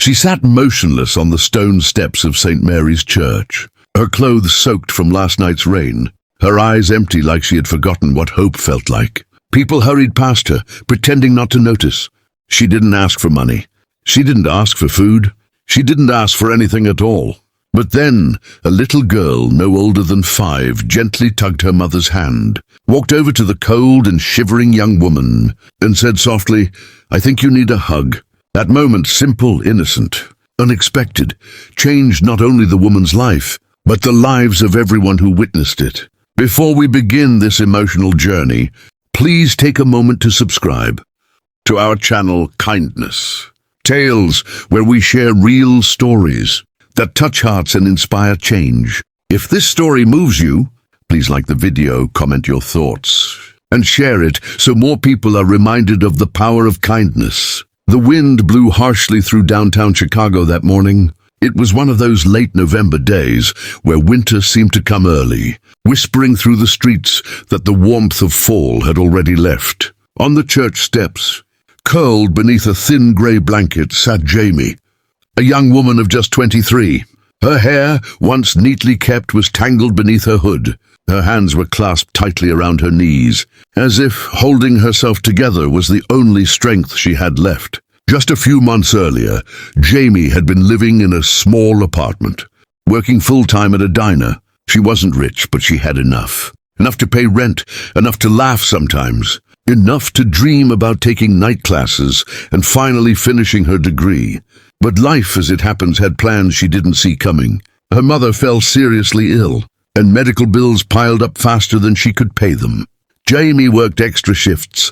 She sat motionless on the stone steps of St. Mary's Church, her clothes soaked from last night's rain, her eyes empty like she had forgotten what hope felt like. People hurried past her, pretending not to notice. She didn't ask for money. She didn't ask for food. She didn't ask for anything at all. But then, a little girl, no older than 5, gently tugged her mother's hand, walked over to the cold and shivering young woman, and said softly, "I think you need a hug." That moment, simple, innocent, unexpected, changed not only the woman's life, but the lives of everyone who witnessed it. Before we begin this emotional journey, please take a moment to subscribe to our channel, Kindness. Tales where we share real stories that touch hearts and inspire change. If this story moves you, please like the video, comment your thoughts, and share it so more people are reminded of the power of kindness. The wind blew harshly through downtown Chicago that morning. It was one of those late November days where winter seemed to come early, whispering through the streets that the warmth of fall had already left. On the church steps, curled beneath a thin grey blanket, sat Jamie, a young woman of just 23. Her hair, once neatly kept, was tangled beneath her hood. Her hands were clasped tightly around her knees, as if holding herself together was the only strength she had left. Just a few months earlier, Jamie had been living in a small apartment, working full-time at a diner. She wasn't rich, but she had enough. Enough to pay rent, enough to laugh sometimes, enough to dream about taking night classes and finally finishing her degree. But life, as it happens, had plans she didn't see coming. Her mother fell seriously ill, and medical bills piled up faster than she could pay them. Jamie worked extra shifts,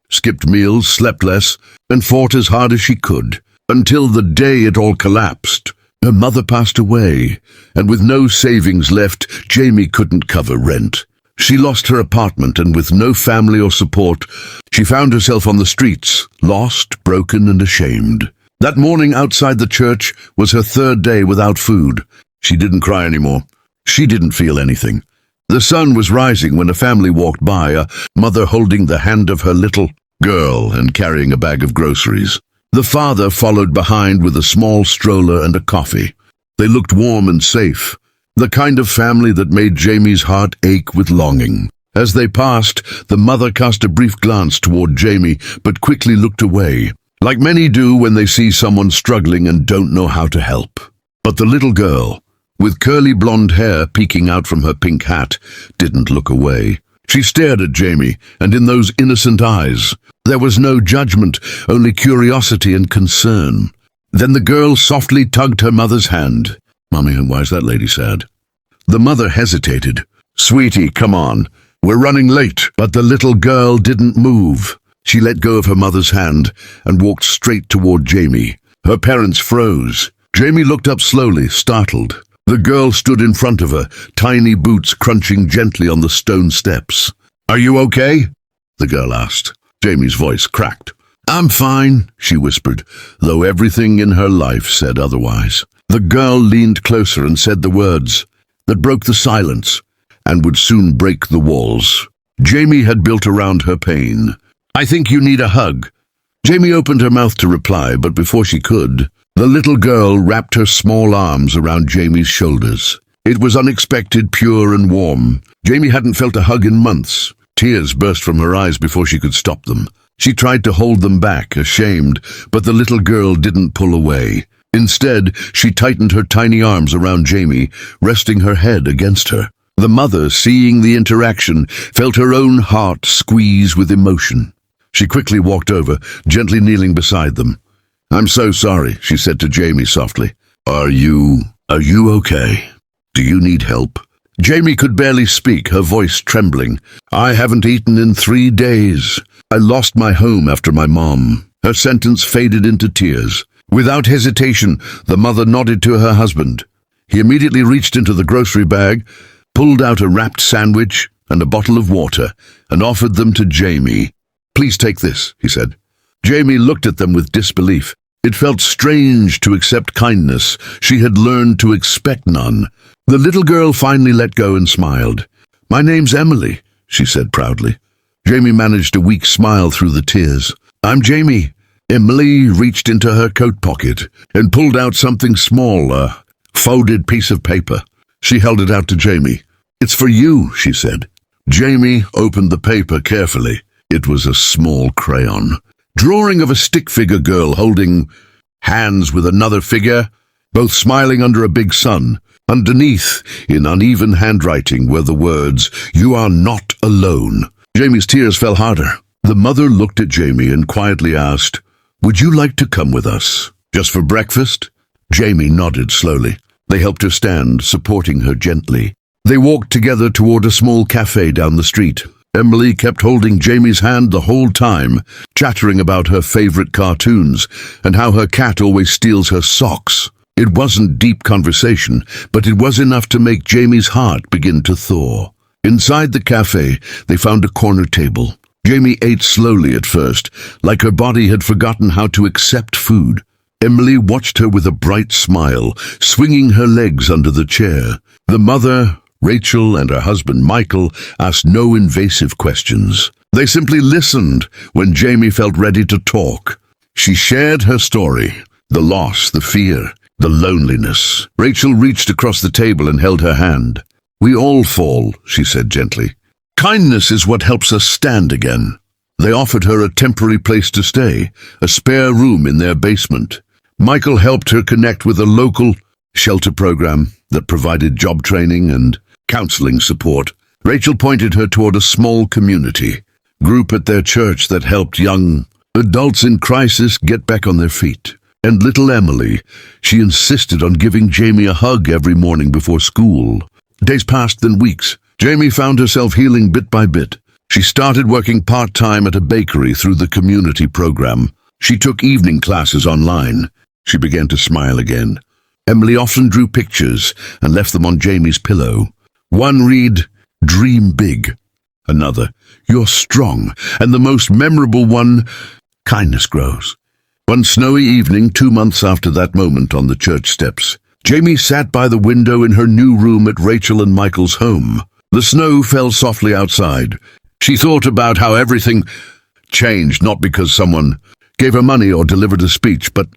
skipped meals, slept less, and fought as hard as she could, until the day it all collapsed. Her mother passed away, and with no savings left, Jamie couldn't cover rent. She lost her apartment, and with no family or support, she found herself on the streets, lost, broken, and ashamed. That morning outside the church was her 3rd day without food. She didn't cry anymore. She didn't feel anything. The sun was rising when a family walked by, a mother holding the hand of her little girl and carrying a bag of groceries. The father followed behind with a small stroller and a coffee. They looked warm and safe, the kind of family that made Jamie's heart ache with longing. As they passed, the mother cast a brief glance toward Jamie, but quickly looked away, like many do when they see someone struggling and don't know how to help. But the little girl, with curly blonde hair peeking out from her pink hat, didn't look away. She stared at Jamie, and in those innocent eyes, there was no judgment, only curiosity and concern. Then the girl softly tugged her mother's hand. "Mommy, why's that lady sad?" The mother hesitated. "Sweetie, come on. We're running late." But the little girl didn't move. She let go of her mother's hand and walked straight toward Jamie. Her parents froze. Jamie looked up slowly, startled. The girl stood in front of her, tiny boots crunching gently on the stone steps. "Are you okay?" the girl asked. Jamie's voice cracked. "I'm fine," she whispered, though everything in her life said otherwise. The girl leaned closer and said the words that broke the silence and would soon break the walls Jamie had built around her pain. "I think you need a hug." Jamie opened her mouth to reply, but before she could, the little girl wrapped her small arms around Jamie's shoulders. It was unexpected, pure and warm. Jamie hadn't felt a hug in months. Tears burst from her eyes before she could stop them. She tried to hold them back, ashamed, but the little girl didn't pull away. Instead, she tightened her tiny arms around Jamie, resting her head against her. The mother, seeing the interaction, felt her own heart squeeze with emotion. She quickly walked over, gently kneeling beside them. "I'm so sorry," she said to Jamie softly. Are you okay? Do you need help?" Jamie could barely speak, her voice trembling. "I haven't eaten in 3 days. I lost my home after my mom." Her sentence faded into tears. Without hesitation, the mother nodded to her husband. He immediately reached into the grocery bag, pulled out a wrapped sandwich and a bottle of water, and offered them to Jamie. "Please take this," he said. Jamie looked at them with disbelief. It felt strange to accept kindness. She had learned to expect none. The little girl finally let go and smiled. "My name's Emily," she said proudly. Jamie managed a weak smile through the tears. "I'm Jamie. Emily reached into her coat pocket and pulled out something small, a folded piece of paper. She held it out to Jamie. "It's for you," she said. Jamie opened the paper carefully. It was a small crayon, drawing of a stick figure girl holding hands with another figure, both smiling under a big sun. Underneath, in uneven handwriting, were the words, "You are not alone." Jamie's tears fell harder. The mother looked at Jamie and quietly asked, "Would you like to come with us? Just for breakfast?" Jamie nodded slowly. They helped her stand, supporting her gently. They walked together toward a small cafe down the street. Emily kept holding Jamie's hand the whole time, chattering about her favorite cartoons and how her cat always steals her socks. It wasn't deep conversation, but it was enough to make Jamie's heart begin to thaw. Inside the cafe, they found a corner table. Jamie ate slowly at first, like her body had forgotten how to accept food. Emily watched her with a bright smile, swinging her legs under the chair. The mother, Rachel, and her husband Michael asked no invasive questions. They simply listened when Jamie felt ready to talk. She shared her story, the loss, the fear, the loneliness. Rachel reached across the table and held her hand. "We all fall," she said gently. "Kindness is what helps us stand again." They offered her a temporary place to stay, a spare room in their basement. Michael helped her connect with a local shelter program that provided job training and counseling support. Rachel pointed her toward a small community group at their church that helped young adults in crisis get back on their feet. And little Emily, she insisted on giving Jamie a hug every morning before school. Days passed, then weeks. Jamie found herself healing bit by bit. She started working part-time at a bakery through the community program. She took evening classes online. She began to smile again. Emily often drew pictures and left them on Jamie's pillow. One read, "Dream big." Another, "You're strong." And the most memorable one, "Kindness grows." One snowy evening, 2 months after that moment on the church steps, Jamie sat by the window in her new room at Rachel and Michael's home. The snow fell softly outside. She thought about how everything changed, not because someone gave her money or delivered a speech, but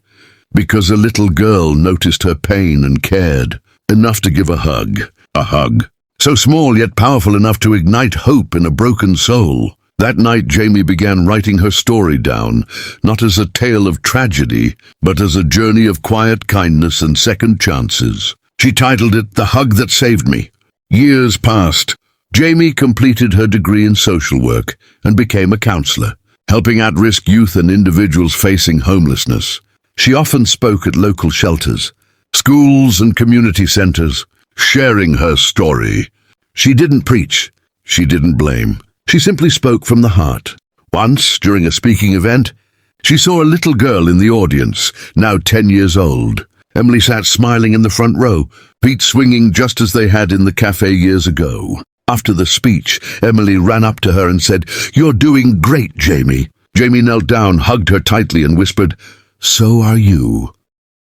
because a little girl noticed her pain and cared, enough to give a hug. A hug, so small yet powerful enough to ignite hope in a broken soul. That night, Jamie began writing her story down, not as a tale of tragedy, but as a journey of quiet kindness and second chances. She titled it "The Hug That Saved Me." Years passed. Jamie completed her degree in social work and became a counselor, helping at-risk youth and individuals facing homelessness. She often spoke at local shelters, schools and community centers, sharing her story. She didn't preach. She didn't blame. She simply spoke from the heart. Once, during a speaking event, she saw a little girl in the audience, now 10 years old. Emily sat smiling in the front row, feet swinging just as they had in the cafe years ago. After the speech, Emily ran up to her and said, "You're doing great, Jamie." Jamie knelt down, hugged her tightly, and whispered, "So are you."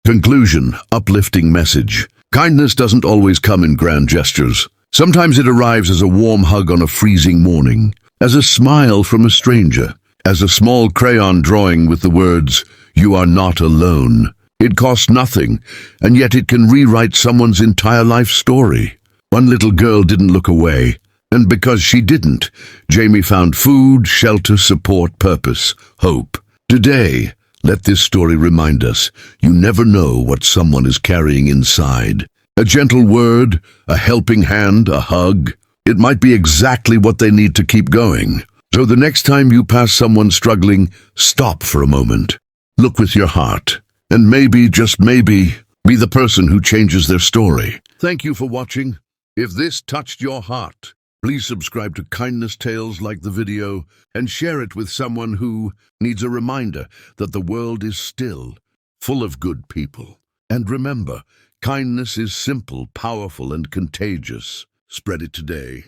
Conclusion, uplifting message. Kindness doesn't always come in grand gestures. Sometimes it arrives as a warm hug on a freezing morning, as a smile from a stranger, as a small crayon drawing with the words, "You are not alone." It costs nothing, and yet it can rewrite someone's entire life story. One little girl didn't look away, and because she didn't, Jamie found food, shelter, support, purpose, hope. Today, let this story remind us, you never know what someone is carrying inside. A gentle word, a helping hand, a hug. It might be exactly what they need to keep going. So the next time you pass someone struggling, stop for a moment. Look with your heart, and maybe, just maybe, be the person who changes their story. Thank you for watching. If this touched your heart, please subscribe to Kindness Tales, like the video, and share it with someone who needs a reminder that the world is still full of good people. And remember, kindness is simple, powerful, and contagious. Spread it today.